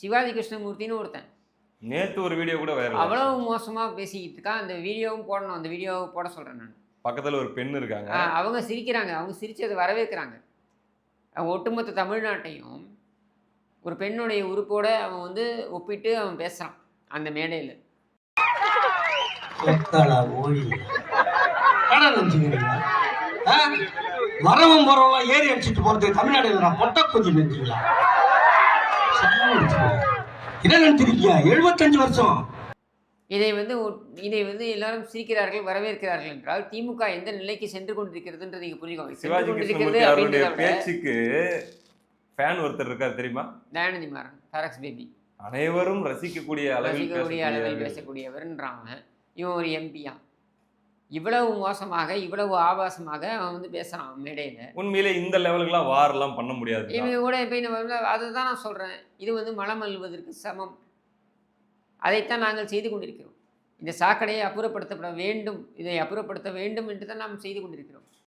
சிவாஜி கிருஷ்ணமூர்த்தின்னு ஒருத்தன். நேத்து ஒரு வீடியோ கூட வைரல். அவ்வளவு மோசமா பேசிக்கிட்டு இருக்கான். அந்த வீடியோவும் போடணும். அந்த வீடியோவை போட சொல்றேன் நான். பக்கத்துல ஒரு பெண் இருக்காங்க. அவங்க சிரிக்கிறாங்க. அவங்க சிரிச்சதை வரவேற்கிறாங்க. ஒட்டுமொத்த தமிழ்நாட்டையும் ஒரு பெண்ணுடைய உறுப்போட அவன் வந்து ஒப்பிட்டு அவன் பேசுறான் அந்த மேடையில். வரவும் போறவங்க ஏறி அடிச்சுட்டு போறது தமிழ்நாடு நான் பொட்ட கொஞ்சம் நினைச்சீங்களா? என்ன நினைச்சிருக்கீங்க? 75 வருஷம். இதை வந்து எல்லாரும் சிரிக்கிறார்கள், வரவேற்கிறார்கள் என்றால் திமுக எந்த நிலைக்கு சென்று கொண்டிருக்கிறதுன்றது நீங்க புரிஞ்சுக்கோங்க. சிவாஜி கிருஷ்ணமூர்த்தி அவருடைய பேச்சுக்கு ஃபேன் ஒருத்தர் இருக்கார் தெரியுமா? தயாநிதி மாறன், தரக்ஸ் பேபி. அனைவரும் ரசிக்கக்கூடிய அளவில் பேசக்கூடியவர்ன்றான். இவன் ஒரு எம்பியா இவ்வளவு மோசமாக இவ்வளவு ஆபாசமாக அவன் வந்து பேசுறான் மேடையில. உண்மையிலே இந்த லெவலுக்குலாம் வாரெல்லாம் பண்ண முடியாது. இவங்க கூட போய் நம்ம அதை தான் நான் சொல்றேன். இது வந்து மலம் அள்ளுவதற்கு சமம். அதைத்தான் நாங்கள் செய்து கொண்டிருக்கிறோம். இந்த சாக்கடையை அப்புறப்படுத்தப்பட வேண்டும், இதை அப்புறப்படுத்த வேண்டும் என்று தான் நாம் செய்து கொண்டிருக்கிறோம்.